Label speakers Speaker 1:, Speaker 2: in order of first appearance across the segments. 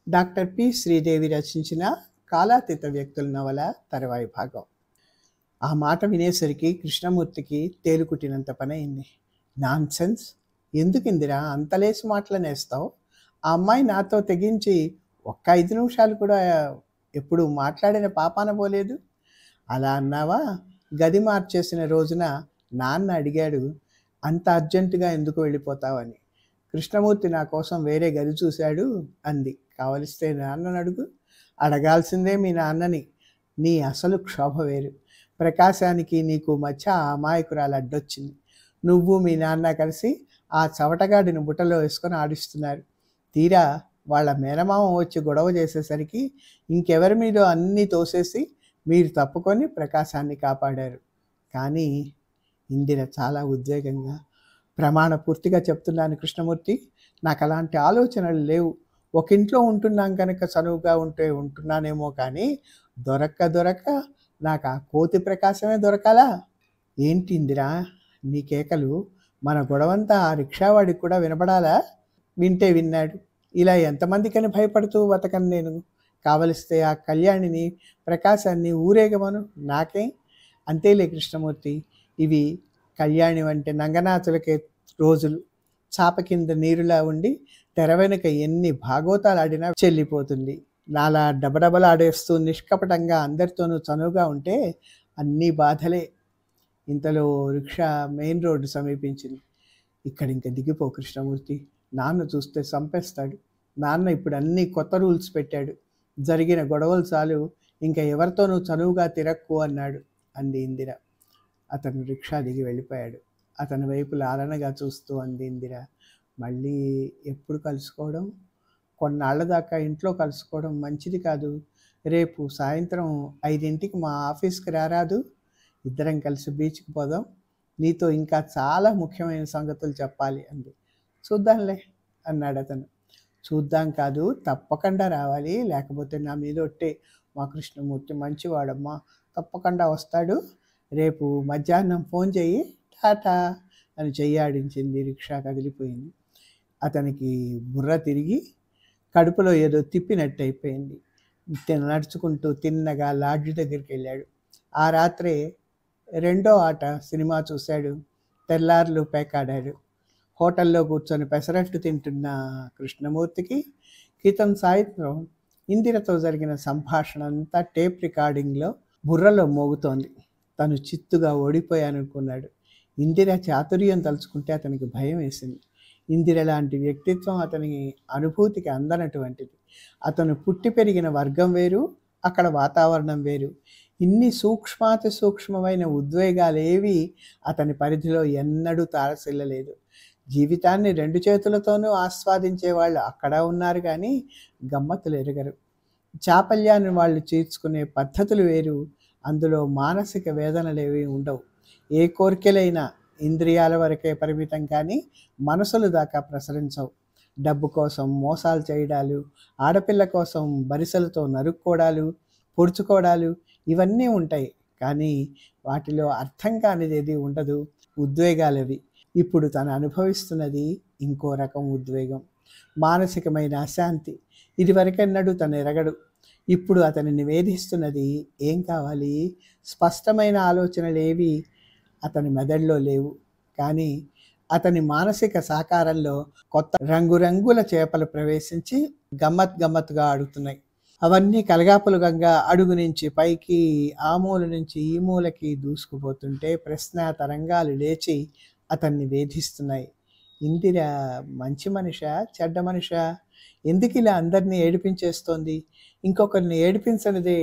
Speaker 1: Doctor P. Sridevi రచించిన 'కాలాతీత వ్యక్తుల' నవల తర్వాయి భాగం. ఆ మాట వినేసరికి కృష్ణమూర్తికి తేలుకుట్టినంత పనయింది. నాన్సెన్స్! ఎందుకిందిరా అంతలేసి మాటలనేస్తావు? ఆ అమ్మాయి నాతో తెగించి ఒక్క 5 నిమిషాలు కూడా ఎప్పుడు మాట్లాడిన పాపాన పోలేదు. అలా అన్నావా? గది మార్చేసిన రోజున నాన్న అడిగాడు, అంత అర్జెంటుగా ఎందుకు వెళ్ళిపోతావని. కృష్ణమూర్తి నా కోసం వేరే గది చూశాడు అంది. కావలిస్తే నాన్నని అడుగు. అడగాల్సిందే మీ నాన్నని. నీ అసలు క్షోభ వేరు. ప్రకాశానికి నీకు మధ్య ఆ అమాయకురాలు అడ్డొచ్చింది. నువ్వు మీ నాన్న కలిసి ఆ చవటగాడిని బుట్టలో వేసుకొని ఆడిస్తున్నారు. తీరా వాళ్ళ మేనమామ వచ్చి గొడవ చేసేసరికి ఇంకెవరి మీదో అన్నీ తోసేసి మీరు తప్పుకొని ప్రకాశాన్ని కాపాడారు. కానీ ఇందిర చాలా ఉద్వేగంగా, ప్రమాణపూర్తిగా చెప్తున్నాను కృష్ణమూర్తి, నాకు అలాంటి ఆలోచనలు లేవు. ఒక ఇంట్లో ఉంటున్నాం కనుక చనువుగా ఉంటున్నానేమో కానీ దొరక్క నాకు ఆ కోతి ప్రకాశమే దొరకాలా? ఏంటి ఇందిరా నీ కేకలు? మన గొడవంతా ఆ రిక్షావాడికి కూడా వినపడాలా? వింటే విన్నాడు. ఇలా ఎంతమందికని భయపడుతూ బతకను నేను. కావలిస్తే ఆ కళ్యాణిని ప్రకాశాన్ని ఊరేగమను, నాకేం. అంతేలే కృష్ణమూర్తి, ఇవి కళ్యాణి వంటి నంగనాచులకే రోజులు. చాప కింద నీరులా ఉండి తెర వెనుక ఎన్ని భాగోతాలు ఆడినా చెల్లిపోతుంది. నాలా డబడబలాడేస్తూ నిష్కపటంగా అందరితోనూ చనువుగా ఉంటే అన్నీ బాధలే. ఇంతలో రిక్షా మెయిన్ రోడ్డు సమీపించింది. ఇంక దిగిపో కృష్ణమూర్తి, నాన్న చూస్తే చంపేస్తాడు. నాన్న ఇప్పుడు అన్నీ కొత్త రూల్స్ పెట్టాడు. జరిగిన గొడవలు చాలు, ఇంకా ఎవరితోనూ చనువుగా తిరక్కు అన్నాడు అంది ఇందిర. అతను రిక్షా దిగి వెళ్ళిపోయాడు. అతని వైపు లాలనగా చూస్తూ అంది ఇందిర, మళ్ళీ ఎప్పుడు కలుసుకోవడం? కొన్నాళ్ల దాకా ఇంట్లో కలుసుకోవడం మంచిది కాదు. రేపు సాయంత్రం 5ంటికి మా ఆఫీస్కి రారాదు? ఇద్దరం కలిసి బీచ్కి పోదాం. నీతో ఇంకా చాలా ముఖ్యమైన సంగతులు చెప్పాలి అంది. చూద్దాంలే అన్నాడు అతను. చూద్దాం కాదు, తప్పకుండా రావాలి, లేకపోతే నా మీద ఒట్టే. మా కృష్ణమూర్తి మంచివాడమ్మా, తప్పకుండా వస్తాడు. రేపు మధ్యాహ్నం ఫోన్ చెయ్యి, టాటా అని చెయ్యాడించింది. రిక్షా కదిలిపోయింది. అతనికి బుర్ర తిరిగి కడుపులో ఏదో తిప్పినట్టు అయిపోయింది. నడుచుకుంటూ తిన్నగా లాడ్జి దగ్గరికి వెళ్ళాడు. ఆ రాత్రే 2వ ఆట సినిమా చూశాడు. తెల్లార్లు పేకాడాడు. హోటల్లో కూర్చొని పెసరట్టు తింటున్న కృష్ణమూర్తికి క్రితం సాయంత్రం ఇందిరతో జరిగిన సంభాషణ అంతా టేప్ రికార్డింగ్లో బుర్రలో మోగుతోంది. తను చిత్తుగా ఓడిపోయాననుకున్నాడు. ఇందిర చాతుర్యం తలుచుకుంటే అతనికి భయం వేసింది. ఇందిర లాంటి వ్యక్తిత్వం అతని అనుభూతికి అందనటువంటిది. అతను పుట్టి పెరిగిన వర్గం వేరు, అక్కడ వాతావరణం వేరు. ఇన్ని సూక్ష్మాతి సూక్ష్మమైన ఉద్వేగాలేవి అతని పరిధిలో ఎన్నడూ తారసిల్లలేదు. జీవితాన్ని 2 చేతులతోనూ ఆస్వాదించే వాళ్ళు అక్కడ ఉన్నారు కానీ గమ్మత్తులు ఎరగరు. చాపల్యాన్ని వాళ్ళు తీర్చుకునే పద్ధతులు వేరు. అందులో మానసిక వేదనలేవి ఉండవు. ఏ కోరికలైనా ఇంద్రియాల వరకే పరిమితం కానీ మనసులు దాకా ప్రసరించవు. డబ్బు కోసం మోసాలు చేయడాలు, ఆడపిల్ల కోసం బరిసెలతో నరుక్కోవడాలు, పొడుచుకోవడాలు, ఇవన్నీ ఉంటాయి. కానీ వాటిలో అర్థం కానిదేది ఉండదు. ఉద్వేగాలవి. ఇప్పుడు తను అనుభవిస్తున్నది ఇంకో రకం ఉద్వేగం, మానసికమైన అశాంతి. ఇదివరకెన్నడూ తను ఎరగడు. ఇప్పుడు అతని నివేదిస్తున్నది ఏం కావాలి? స్పష్టమైన ఆలోచనలేవి అతని మెదడులో లేవు. కానీ అతని మానసిక సాకారంలో కొత్త రంగురంగుల చేపలు ప్రవేశించి గమ్మత్తుగా ఆడుతున్నాయి. అవన్నీ కలగాపులగంగా అడుగు నుంచి పైకి, ఆ మూల నుంచి ఈ మూలకి దూసుకుపోతుంటే ప్రశ్న తరంగాలు లేచి అతన్ని వేధిస్తున్నాయి. ఇందిర మంచి మనిషా, చెడ్డ మనిషా? ఎందుకు ఇలా అందరినీ ఏడిపించేస్తోంది? ఇంకొకరిని ఏడిపించనిదే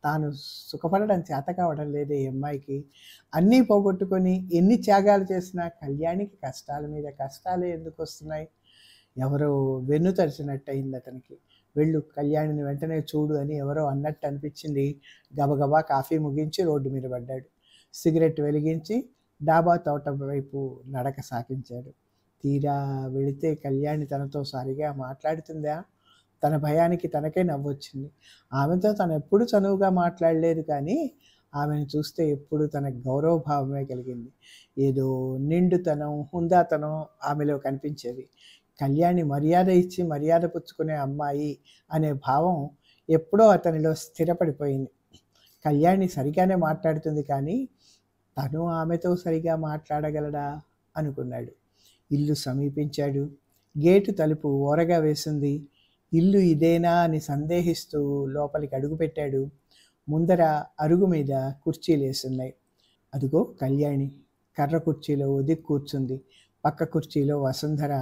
Speaker 1: తాను సుఖపడడం చేత కావడం లేదే ఈ అమ్మాయికి. అన్నీ పోగొట్టుకొని ఎన్ని త్యాగాలు చేసినా కళ్యాణికి కష్టాల మీద కష్టాలే ఎందుకు వస్తున్నాయి? ఎవరో వెన్ను తరిచినట్టు అయింది అతనికి. వెళ్ళు, కళ్యాణిని వెంటనే చూడు అని ఎవరో అన్నట్టు అనిపించింది. గబగబా కాఫీ ముగించి రోడ్డు మీద పడ్డాడు. సిగరెట్ వెలిగించి డాబా తోట వైపు నడక సాగించాడు. తీరా వెళితే కళ్యాణి తనతో సరిగా మాట్లాడుతుందా? తన భయానికి తనకే నవ్వొచ్చింది. ఆమెతో తను ఎప్పుడు చనువుగా మాట్లాడలేదు, కానీ ఆమెను చూస్తే ఎప్పుడు తనకు గౌరవభావమే కలిగింది. ఏదో నిండుతనం, హుందాతనం ఆమెలో కనిపించేది. కళ్యాణి మర్యాద ఇచ్చి మర్యాద పుచ్చుకునే అమ్మాయి అనే భావం ఎప్పుడో అతనిలో స్థిరపడిపోయింది. కళ్యాణి సరిగానే మాట్లాడుతుంది, కానీ తను ఆమెతో సరిగా మాట్లాడగలడా అనుకున్నాడు. ఇల్లు సమీపించాడు. గేటు తలుపు ఓరగా వేసింది. ఇల్లు ఇదేనా అని సందేహిస్తూ లోపలికి అడుగుపెట్టాడు. ముందర అరుగు మీద కుర్చీలేసున్నాయి. అదిగో కళ్యాణి కర్ర కుర్చీలో ఒదిగి కూర్చుంది. పక్క కుర్చీలో వసుంధర.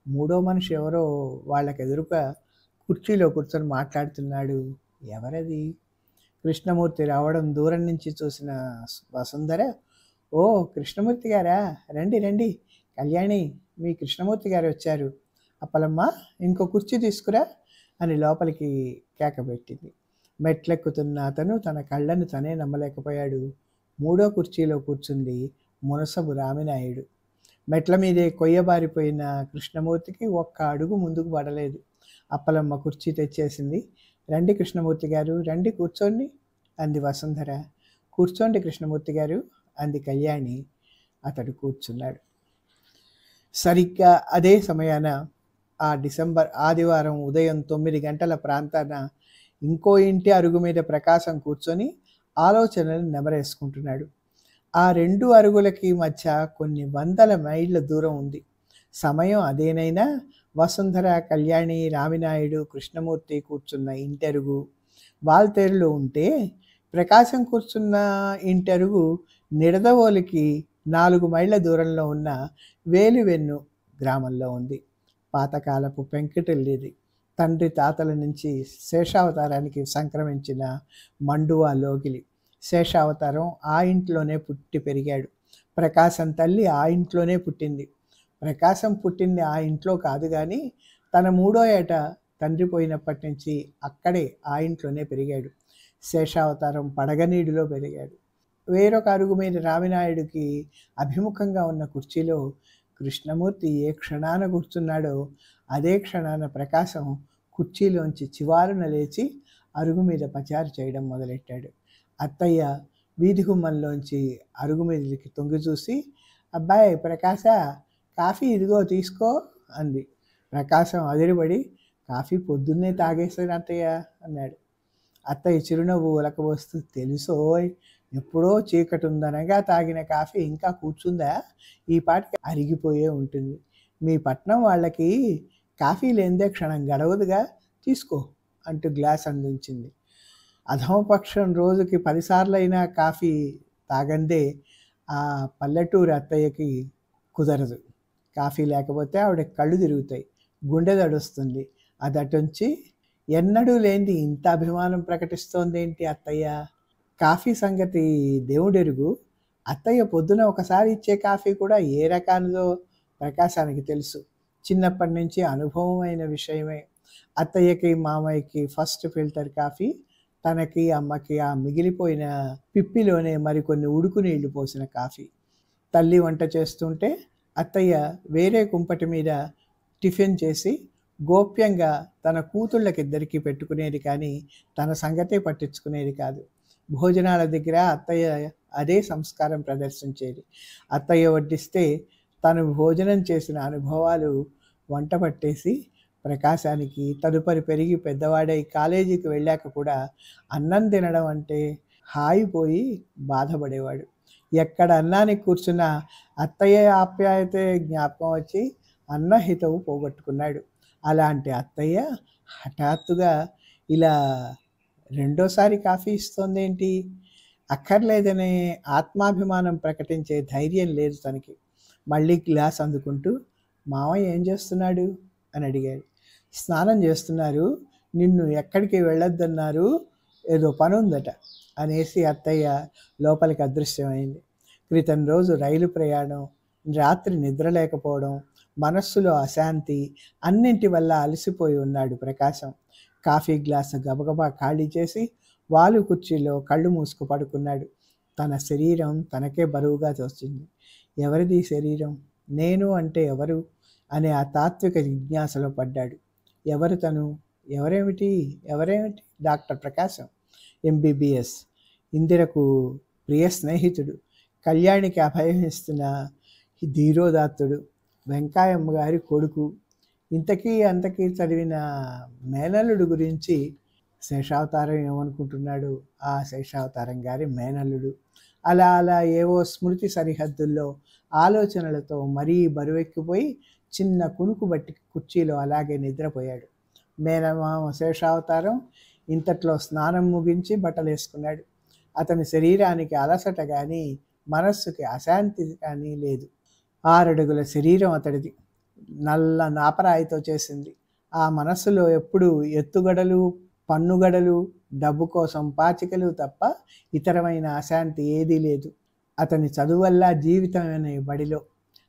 Speaker 1: మూడో మనిషి ఎవరో వాళ్ళకెదురుగా కుర్చీలో కూర్చొని మాట్లాడుతున్నాడు. ఎవరది? కృష్ణమూర్తి రావడం దూరం నుంచి చూసిన వసుంధర, ఓ కృష్ణమూర్తి గారా, రండి రండి, కళ్యాణి మీ కృష్ణమూర్తి గారు వచ్చారు. అప్పలమ్మ ఇంకో కుర్చీ తీసుకురా అని లోపలికి కేకబెట్టింది. మెట్లెక్కుతున్న అతను తన కళ్ళను తనే నమ్మలేకపోయాడు. మూడో కుర్చీలో కూర్చుంది మునసబు రామినాయుడు. మెట్ల మీదే కొయ్యబారిపోయిన కృష్ణమూర్తికి ఒక్క అడుగు ముందుకు పడలేదు. అప్పలమ్మ కుర్చీ తెచ్చేసింది. రండి కృష్ణమూర్తి గారు, రండి కూర్చోండి అంది వసుంధర. కూర్చోండి కృష్ణమూర్తి గారు అంది కళ్యాణి. అతడు కూర్చున్నాడు. సరిగ్గా అదే సమయాన ఆ డిసెంబర్ ఆదివారం ఉదయం 9 గంటల ప్రాంతాన ఇంకో ఇంటి అరుగు మీద ప్రకాశం కూర్చొని ఆలోచనలు నెమరేసుకుంటున్నాడు. ఆ 2 అరుగులకి మధ్య కొన్ని వందల మైళ్ళ దూరం ఉంది. సమయం అదేనైనా వసుంధర, కళ్యాణి, రామినాయుడు, కృష్ణమూర్తి కూర్చున్న ఇంటరుగు వాల్తేరులో ఉంటే, ప్రకాశం కూర్చున్న ఇంటరుగు నిడదవోలికి 4 మైళ్ళ దూరంలో ఉన్న వేలివెన్ను గ్రామంలో ఉంది. పాతకాలపు పెంకుటిల్లిది. తండ్రి తాతల నుంచి శేషావతారానికి సంక్రమించిన మండువా లోగిలి. శేషావతారం ఆ ఇంట్లోనే పుట్టి పెరిగాడు. ప్రకాశం తల్లి ఆ ఇంట్లోనే పుట్టింది. ప్రకాశం పుట్టింది ఆ ఇంట్లో కాదు, కానీ తన 3వ ఏట తండ్రి పోయినప్పటి నుంచి అక్కడే ఆ ఇంట్లోనే పెరిగాడు. శేషావతారం పడగనీడులో పెరిగాడు. వేరొక అరుగు మీద రామినాయుడికి అభిముఖంగా ఉన్న కుర్చీలో కృష్ణమూర్తి ఏ క్షణాన కూర్చున్నాడో అదే క్షణాన ప్రకాశం కుర్చీలోంచి చివాలున లేచి అరుగు మీద పచారు చేయడం మొదలెట్టాడు. అత్తయ్య వీధి గుమ్మంలోంచి అరుగు మీదకి తొంగి చూసి, అబ్బాయి ప్రకాశ, కాఫీ ఇదిగో తీసుకో అంది. ప్రకాశం అదిరిపడి, కాఫీ పొద్దున్నే తాగేస్తాను అత్తయ్య అన్నాడు. అత్తయ్య చిరునవ్వు ఒలకబోస్తూ, తెలుసోయ్, ఎప్పుడో చీకటి ఉందనగా తాగిన కాఫీ ఇంకా కూర్చుందా? ఈ పాటికి అరిగిపోయే ఉంటుంది. మీ పట్నం వాళ్ళకి కాఫీ లేనిదే క్షణం గడవదుగా, తీసుకో అంటూ గ్లాస్ అందించింది. అధమపక్షం రోజుకి 10 సార్లైనా కాఫీ తాగందే ఆ పల్లెటూరు అత్తయ్యకి కుదరదు. కాఫీ లేకపోతే ఆవిడ కళ్ళు తిరుగుతాయి, గుండె దడుస్తుంది. అదటుంచి ఎన్నడూ లేనిది ఇంత అభిమానం ప్రకటిస్తోందేంటి అత్తయ్య? కాఫీ సంగతి దేవుడెరుగు. అత్తయ్య పొద్దున ఒకసారి ఇచ్చే కాఫీ కూడా ఏ రకానిదో ప్రకాశానికి తెలుసు. చిన్నప్పటి నుంచి అనుభవం అయిన విషయమే. అత్తయ్యకి మామయ్యకి ఫస్ట్ ఫిల్టర్ కాఫీ, తనకి అమ్మకి ఆ మిగిలిపోయిన పిప్పిలోనే మరికొన్ని ఉడుకు నీళ్లు పోసిన కాఫీ. తల్లి వంట చేస్తుంటే అత్తయ్య వేరే కుంపటి మీద టిఫిన్ చేసి గోప్యంగా తన కూతుళ్ళకిద్దరికీ పెట్టుకునేది, కానీ తన సంగతే పట్టించుకునేది కాదు. భోజనాల దగ్గర అత్తయ్య అదే సంస్కారం ప్రదర్శించేది. అత్తయ్య వడ్డిస్తే తను భోజనం చేసిన అనుభవాలు వంట పట్టేసి ప్రకాశానికి తదుపరి పెరిగి పెద్దవాడై కాలేజీకి వెళ్ళాక కూడా అన్నం తినడం అంటే హాయిపోయి బాధపడేవాడు. ఎక్కడ అన్నానికి కూర్చున్నా అత్తయ్య ఆప్యాయతే జ్ఞాపకం వచ్చి అన్నహితవు పోగొట్టుకున్నాడు. అలాంటి అత్తయ్య హఠాత్తుగా ఇలా రెండోసారి కాఫీ ఇస్తోందేంటి? అక్కర్లేదనే ఆత్మాభిమానం ప్రకటించే ధైర్యం లేదు తనకి. మళ్ళీ గ్లాస్ అందుకుంటూ, మామయ్య ఏం చేస్తున్నాడు అని అడిగాడు. స్నానం చేస్తున్నారు, నిన్ను ఎక్కడికి వెళ్ళొద్దన్నారు, ఏదో పని ఉందట అనేసి అత్తయ్య లోపలికి అదృశ్యమైంది. క్రితం రోజు రైలు ప్రయాణం, రాత్రి నిద్ర లేకపోవడం, మనస్సులో అశాంతి అన్నింటి వల్ల అలసిపోయి ఉన్నాడు ప్రకాశం. కాఫీ గ్లాసు గబగబా ఖాళీ చేసి వాలు కుర్చీలో కళ్ళు మూసుకు పడుకున్నాడు. తన శరీరం తనకే బరువుగా తోచింది. ఎవరిది శరీరం? నేను అంటే ఎవరు అనే ఆ తాత్విక జిజ్ఞాసలో పడ్డాడు. ఎవరు తను? ఎవరేమిటి? డాక్టర్ ప్రకాశం, ఎంబీబీఎస్, ఇందిరకు ప్రియ స్నేహితుడు, కళ్యాణికి అభయం ఇస్తున్న ధీరోదాత్తుడు, వెంకాయమ్మ గారి కొడుకు. ఇంతకీ అంతకీ చదివిన మేనల్లుడు గురించి శేషావతారం ఏమనుకుంటున్నాడు? ఆ శేషావతారం గారి మేనల్లుడు అలా అలా ఏవో స్మృతి సరిహద్దుల్లో ఆలోచనలతో మరీ బరువెక్కిపోయి చిన్న కునుకు బట్టి కుర్చీలో అలాగే నిద్రపోయాడు. మేనమామ శేషావతారం ఇంతట్లో స్నానం ముగించి బట్టలు వేసుకున్నాడు. అతని శరీరానికి అలసట కానీ మనస్సుకి అశాంతి కానీ లేదు. 6 అడుగుల శరీరం అతడిది. నల్ల నాపరాయితో చేసింది. ఆ మనస్సులో ఎప్పుడూ ఎత్తుగడలు, పన్నుగడలు, డబ్బు కోసం పాచికలు తప్ప ఇతరమైన అశాంతి ఏదీ లేదు. అతని చదువల్లా జీవితం అనే బడిలో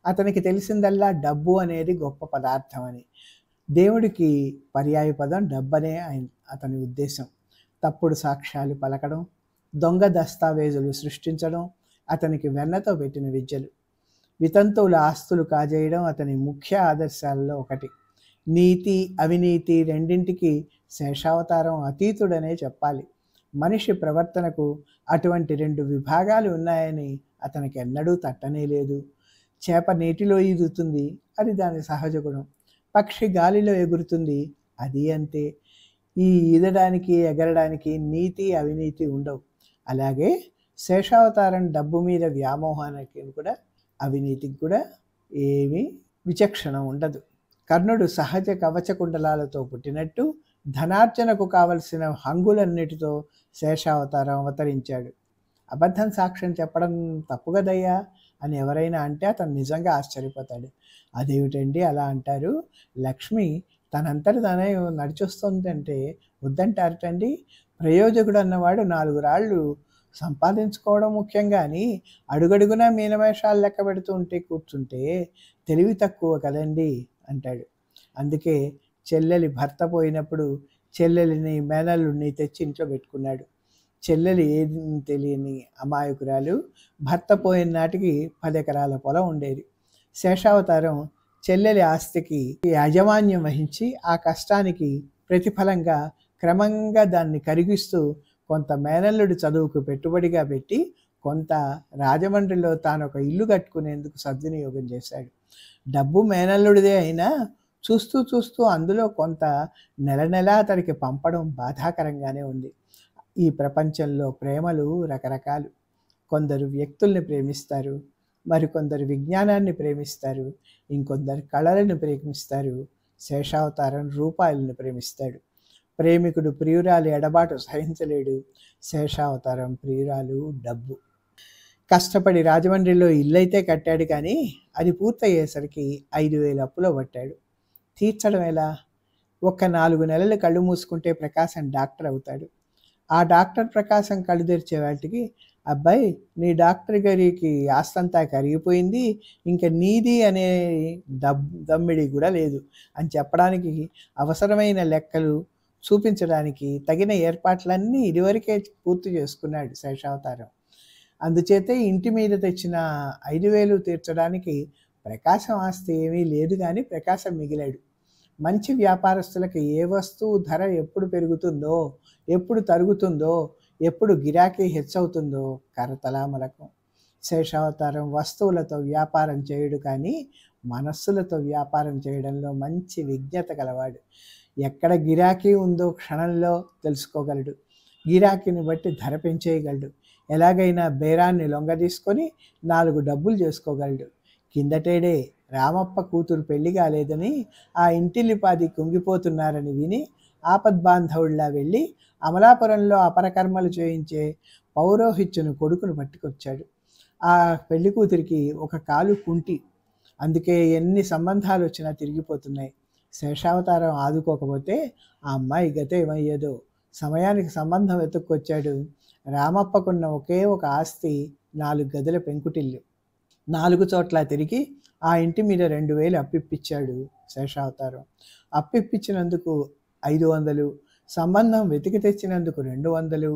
Speaker 1: అతనికి తెలిసిందల్లా డబ్బు అనేది గొప్ప పదార్థం అని. దేవుడికి పర్యాయ పదం డబ్బనే అతని ఉద్దేశం. తప్పుడు సాక్ష్యాలు పలకడం, దొంగ దస్తావేజులు సృష్టించడం అతనికి వెన్నతో పెట్టిన విద్యలు. వితంతువుల ఆస్తులు కాజేయడం అతని ముఖ్య ఆదర్శాలలో ఒకటి. నీతి అవినీతి రెండింటికి శేషావతారం అతీతుడనే చెప్పాలి. మనిషి ప్రవర్తనకు అటువంటి 2 విభాగాలు ఉన్నాయని అతనికి ఎన్నడూ తట్టనే లేదు. చేప నీటిలో ఈదుతుంది, అది దాని సహజ గుణం. పక్షి గాలిలో ఎగురుతుంది, అది అంతే. ఈ ఈదడానికి ఎగరడానికి నీతి అవినీతి ఉండవు. అలాగే శేషావతారం డబ్బు మీద వ్యామోహానికి కూడా అవినీతికి కూడా ఏమీ విచక్షణ ఉండదు. కర్ణుడు సహజ కవచకుండలాలతో పుట్టినట్టు ధనార్జనకు కావలసిన హంగులన్నిటితో శేషావతారం అవతరించాడు. అబద్ధం సాక్ష్యం చెప్పడం తప్పు కదయ్యా అని ఎవరైనా అంటే అతను నిజంగా ఆశ్చర్యపోతాడు. అదేమిటండి అలా అంటారు? లక్ష్మి తనంతటి తనే నడిచొస్తుందంటే వద్దంటారటండి. ప్రయోజకుడు అన్నవాడు 4 రాళ్ళు సంపాదించుకోవడం ముఖ్యం కానీ అడుగడుగునా మీనమేషాలు లెక్క పెడుతూ ఉంటే కూర్చుంటే తెలివి తక్కువ కదండి అంటాడు. అందుకే చెల్లెలి భర్త పోయినప్పుడు చెల్లెలిని మేనల్లుడిని తెచ్చి ఇంట్లో పెట్టుకున్నాడు. చెల్లెలి ఏది తెలియని అమాయకురాలు. భర్త పోయిన నాటికి 10 ఎకరాల పొలం ఉండేది. శేషావతారం చెల్లెలి ఆస్తికి యాజమాన్యం వహించి ఆ కష్టానికి ప్రతిఫలంగా క్రమంగా దాన్ని కరిగిస్తూ కొంత మేనల్లుడి చదువుకు పెట్టుబడిగా పెట్టి కొంత రాజమండ్రిలో తాను ఒక ఇల్లు కట్టుకునేందుకు సద్వినియోగం చేశాడు. డబ్బు మేనల్లుడిదే అయినా చూస్తూ చూస్తూ అందులో కొంత నెల నెలా అతడికి పంపడం బాధాకరంగానే ఉంది. ఈ ప్రపంచంలో ప్రేమలు రకరకాలు. కొందరు వ్యక్తుల్ని ప్రేమిస్తారు, మరికొందరు విజ్ఞానాన్ని ప్రేమిస్తారు, ఇంకొందరు కళలను ప్రేమిస్తారు. శేషావతారం రూపాయలను ప్రేమిస్తాడు. ప్రేమికుడు ప్రియురాలి ఎడబాటు సహించలేడు. శేషావతారం ప్రియురాలు డబ్బు. కష్టపడి రాజమండ్రిలో ఇల్లైతే కట్టాడు కానీ అది పూర్తయ్యేసరికి 5,000 అప్పులో పట్టాడు. తీర్చడం ఎలా? ఒక్క 4 నెలలు కళ్ళు మూసుకుంటే ప్రకాశం డాక్టర్ అవుతాడు. ఆ డాక్టర్ ప్రకాశం కళ్ళు తెరిచే వాటికి, అబ్బాయి నీ డాక్టర్ గారికి ఆస్తంతా కరిగిపోయింది, ఇంకా నీది అనే దమ్మిడి కూడా లేదు అని చెప్పడానికి అవసరమైన లెక్కలు చూపించడానికి తగిన ఏర్పాట్లన్నీ ఇదివరకే పూర్తి చేసుకున్నాడు శేషావతారం. అందుచేతే ఇంటి మీద తెచ్చిన 5,000 తీర్చడానికి ప్రకాశం ఆస్తి ఏమీ లేదు కానీ ప్రకాశం మిగిలాడు. మంచి వ్యాపారస్తులకు ఏ వస్తువు ధర ఎప్పుడు పెరుగుతుందో, ఎప్పుడు తరుగుతుందో, ఎప్పుడు గిరాకీ హెచ్చవుతుందో కరతలామలకం. శేషావతారం వస్తువులతో వ్యాపారం చేయడు కానీ మనస్సులతో వ్యాపారం చేయడంలో మంచి విజ్ఞత గలవాడు. ఎక్కడ గిరాకీ ఉందో క్షణంలో తెలుసుకోగలడు. గిరాకీని బట్టి ధర పెంచేయగలడు. ఎలాగైనా బేరాన్ని లొంగదీసుకొని 4 డబ్బులు చేసుకోగలడు. కిందటేడే రామప్ప కూతురు పెళ్లి కాలేదని ఆ ఇంటిల్లిపాది కుంగిపోతున్నారని విని ఆపద్బాంధవుళ్లా వెళ్ళి అమలాపురంలో అపరకర్మలు చేయించే పౌరోహిత్యుని కొడుకును పట్టుకొచ్చాడు. ఆ పెళ్లి కూతురికి ఒక కాలు కుంటి, అందుకే ఎన్ని సంబంధాలు వచ్చినా తిరిగిపోతున్నాయి. శేషావతారం ఆదుకోకపోతే ఆ అమ్మాయి గత ఏమయ్యేదో. సమయానికి సంబంధం వెతుక్కొచ్చాడు. రామప్పకున్న ఒకే ఒక ఆస్తి 4 గదుల పెంకుటిల్లు. 4 చోట్ల తిరిగి ఆ ఇంటి మీద 2,000 అప్పిప్పించాడు శేషావతారం. అప్పిప్పించినందుకు 500, సంబంధం వెతికి తెచ్చినందుకు 200,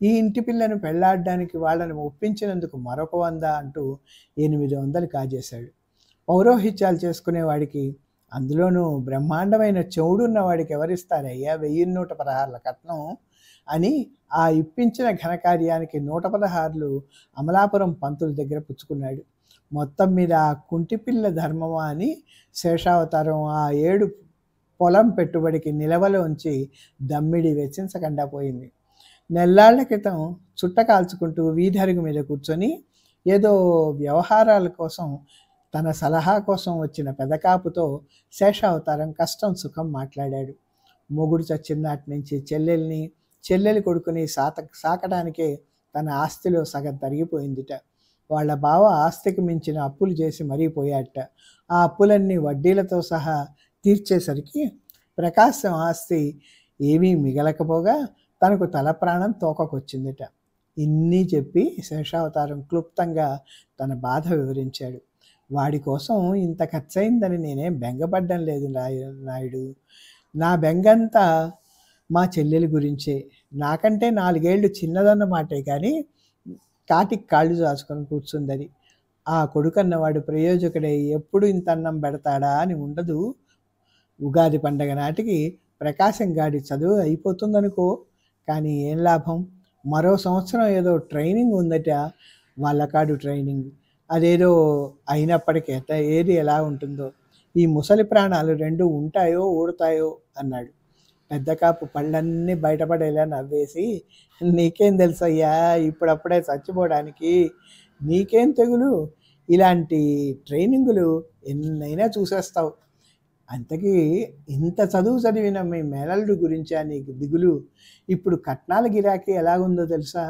Speaker 1: ఈ ఇంటి పిల్లను పెళ్లాడడానికి వాళ్ళని ఒప్పించినందుకు మరొక 100 అంటూ 800 కాజేశాడు. పౌరోహిత్యాలు చేసుకునేవాడికి, అందులోనూ బ్రహ్మాండమైన చెవుడున్న వాడికి ఎవరిస్తారయ్యా 1,116 కట్నం అని ఆ ఇప్పించిన ఘనకార్యానికి 116 అమలాపురం పంతుల దగ్గర పుచ్చుకున్నాడు. మొత్తం మీద ఆ కుంటిపిల్ల ధర్మమా అని శేషావతారం ఆ 7 పొలం పెట్టుబడికి నిలవలోంచి దమ్మిడి వెచ్చించకుండా పోయింది. నెల్లాళ్ల క్రితం చుట్ట కాల్చుకుంటూ వీధరుగు మీద కూర్చొని ఏదో వ్యవహారాల కోసం తన సలహా కోసం వచ్చిన పెదకాపుతో శేషావతారం కష్టం సుఖం మాట్లాడాడు. మొగుడు చచ్చినాటి నుంచి చెల్లెలి కొడుకుని సాకడానికే తన ఆస్తిలో సగం తరిగిపోయిందిట. వాళ్ళ బావ ఆస్తికి మించిన అప్పులు చేసి మరీ పోయాట. ఆ అప్పులన్నీ వడ్డీలతో సహా తీర్చేసరికి ప్రకాశం ఆస్తి ఏమీ మిగలకపోగా తనకు తల ప్రాణం తోకకొచ్చిందిట. ఇన్ని చెప్పి శేషావతారం క్లుప్తంగా తన బాధ వివరించాడు. వాడి కోసం ఇంత ఖర్చయిందని నేనేం బెంగపడ్డం లేదు నాయుడు. నా బెంగంతా మా చెల్లెలి గురించే. నాకంటే 4 ఏళ్ళు చిన్నదన్నమాటే కానీ కాటికి కాళ్ళు చాచుకొని కూర్చుందని. ఆ కొడుకన్నవాడు ప్రయోజకుడై ఎప్పుడు ఇంత అన్నం పెడతాడా అని ఉండదు. ఉగాది పండగ నాటికి ప్రకాశం గాడి చదువు అయిపోతుందనుకో, కానీ ఏం లాభం? మరో సంవత్సరం ఏదో ట్రైనింగ్ ఉందట. వాళ్ళకాడు ట్రైనింగ్ అదేదో అయినప్పటికీ ఏది ఎలా ఉంటుందో. ఈ ముసలి ప్రాణాలు 2 ఉంటాయో ఊడతాయో అన్నాడు. పెద్ద కాపు పళ్ళన్నీ బయటపడేలా నవ్వేసి, నీకేం తెలుసయ్యా, ఇప్పుడప్పుడే చచ్చిపోవడానికి నీకేం తెగులు? ఇలాంటి ట్రైనింగులు ఎన్నైనా చూసేస్తావు. అంతకీ ఇంత చదువు చదివిన మీ మేనల్లుడు గురించా నీకు దిగులు? ఇప్పుడు కట్నాల గిరాకీ ఎలాగుందో తెలుసా?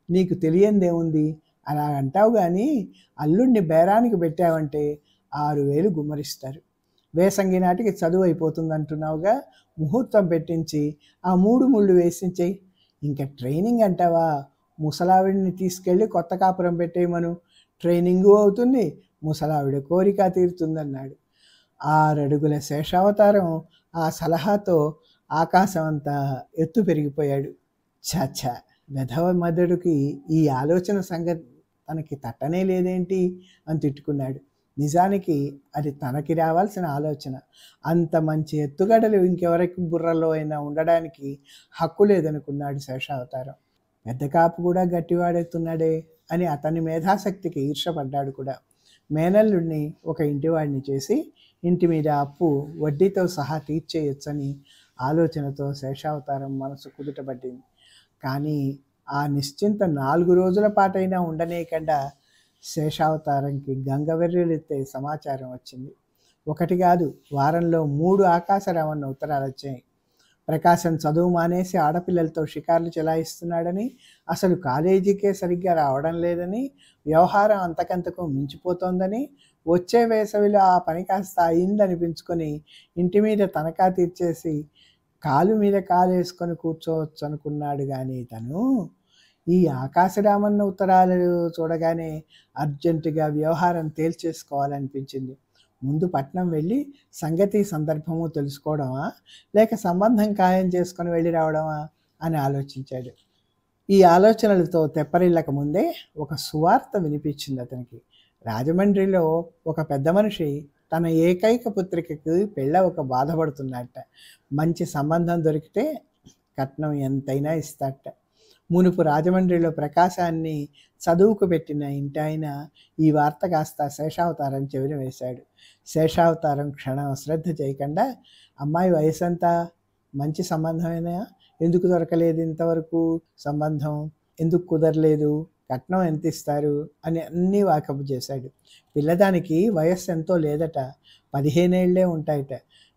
Speaker 1: నీకు తెలియందేముంది? అలా అంటావు కానీ అల్లుడిని బేరానికి పెట్టావంటే 6,000 గుమ్మరిస్తారు. వేసంగి నాటికి చదువు అయిపోతుంది అంటున్నావుగా, ముహూర్తం పెట్టించి ఆ 3 ముళ్ళు వేసించేయి. ఇంకా ట్రైనింగ్ అంటావా? ముసలావిడిని తీసుకెళ్ళి కొత్త కాపురం పెట్టేయమను. ట్రైనింగు అవుతుంది, ముసలావిడ కోరిక తీరుతుందన్నాడు. 6 అడుగుల శేషావతారం ఆ సలహాతో ఆకాశం అంతా ఎత్తు పెరిగిపోయాడు. ఛాఛా, వెధవ మదడుకి ఈ ఆలోచన సంగతి తనకి తట్టనే లేదేంటి అని తిట్టుకున్నాడు. నిజానికి అది తనకి రావాల్సిన ఆలోచన. అంత మంచి ఎత్తుగడలు ఇంకెవరికి బుర్రలో అయినా ఉండడానికి హక్కు లేదనుకున్నాడు శేషావతారం. పెద్ద కాపు కూడా గట్టివాడెత్తున్నాడే అని అతని మేధాశక్తికి ఈర్షపడ్డాడు కూడా. మేనల్లుడిని ఒక ఇంటివాడిని చేసి ఇంటి మీద అప్పు వడ్డీతో సహా తీర్చేయొచ్చని ఆలోచనతో శేషావతారం మనసు కుదుటపడింది. కానీ ఆ నిశ్చింత 4 రోజుల పాటైనా ఉండనేకుండా శేషావతారంకి గంగవెర్రెలెత్తే సమాచారం వచ్చింది. ఒకటి కాదు, వారంలో 3 ఆకాశరామన్న ఉత్తరాలు వచ్చాయి. ప్రకాశం చదువు మానేసి ఆడపిల్లలతో షికార్లు చెలాయిస్తున్నాడని, అసలు కాలేజీకే సరిగ్గా రావడం లేదని, వ్యవహారం అంతకంతకు మించిపోతోందని, వచ్చే వేసవిలో ఆ పని కాస్త అయిందనిపించుకొని ఇంటి మీద తనఖా తీర్చేసి కాలు మీద కాలేసుకొని కూర్చోవచ్చు అనుకున్నాడు. కానీ తను ఈ ఆకాశరామన్న ఉత్తరాలు చూడగానే అర్జెంటుగా వ్యవహారం తేల్చేసుకోవాలనిపించింది. ముందు పట్నం వెళ్ళి సంగతి సందర్భము తెలుసుకోవడమా, లేక సంబంధం ఖాయం చేసుకొని వెళ్ళి రావడమా అని ఆలోచించాడు. ఈ ఆలోచనలతో తెప్పరిల్లక ముందే ఒక సువార్త వినిపించింది అతనికి. రాజమండ్రిలో ఒక పెద్ద మనిషి తన ఏకైక పుత్రికకు పెళ్ళవక బాధపడుతున్నట్ట. మంచి సంబంధం దొరికితే కట్నం ఎంతైనా ఇస్తాట. మునుపు రాజమండ్రిలో ప్రకాశాన్ని చదువుకు పెట్టిన ఇంటాయన ఈ వార్త కాస్త శేషావతారం చెవిన వేశాడు. శేషావతారం క్షణం శ్రద్ధ చేయకుండా, అమ్మాయి వయసు అంతా, మంచి సంబంధమైనా, ఎందుకు దొరకలేదు ఇంతవరకు సంబంధం, ఎందుకు కుదరలేదు, కట్నం ఎంత ఇస్తారు అని అన్నీ వాకపు చేశాడు. పిల్లదానికి వయస్సు ఎంతో లేదట, 15 ఏళ్లే ఉంటాయట.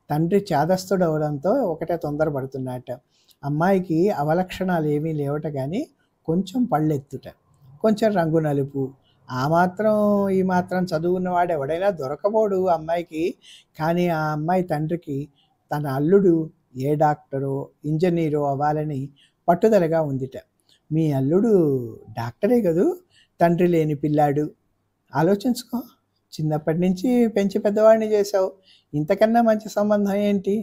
Speaker 1: తండ్రి చాదస్తుడు అవడంతో ఒకటే తొందరపడుతున్నట్ట. అమ్మాయికి అవలక్షణాలు ఏమీ లేవట, కానీ కొంచెం పళ్ళెత్తుట, కొంచెం రంగు నలుపు. ఆ మాత్రం ఈ మాత్రం చదువున్నవాడు ఎవడైనా దొరకపోడు అమ్మాయికి. కానీ ఆ అమ్మాయి తండ్రికి తన అల్లుడు ఏ డాక్టరో ఇంజనీరో అవ్వాలని పట్టుదలగా ఉందిట. మీ అల్లుడు డాక్టరే కదూ, తండ్రి లేని పిల్లాడు. ఆలోచించుకో, చిన్నప్పటి నుంచి పెంచి పెద్దవాడిని చేశావు. ఇంతకన్నా మంచి సంబంధం ఏంటి?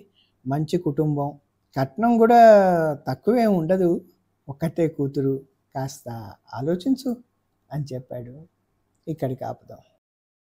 Speaker 1: మంచి కుటుంబం, కట్నం కూడా తక్కువే ఉండదు, ఒక్కటే కూతురు, కాస్త ఆలోచించు అని చెప్పాడు. ఇక్కడికి ఆపుదాం.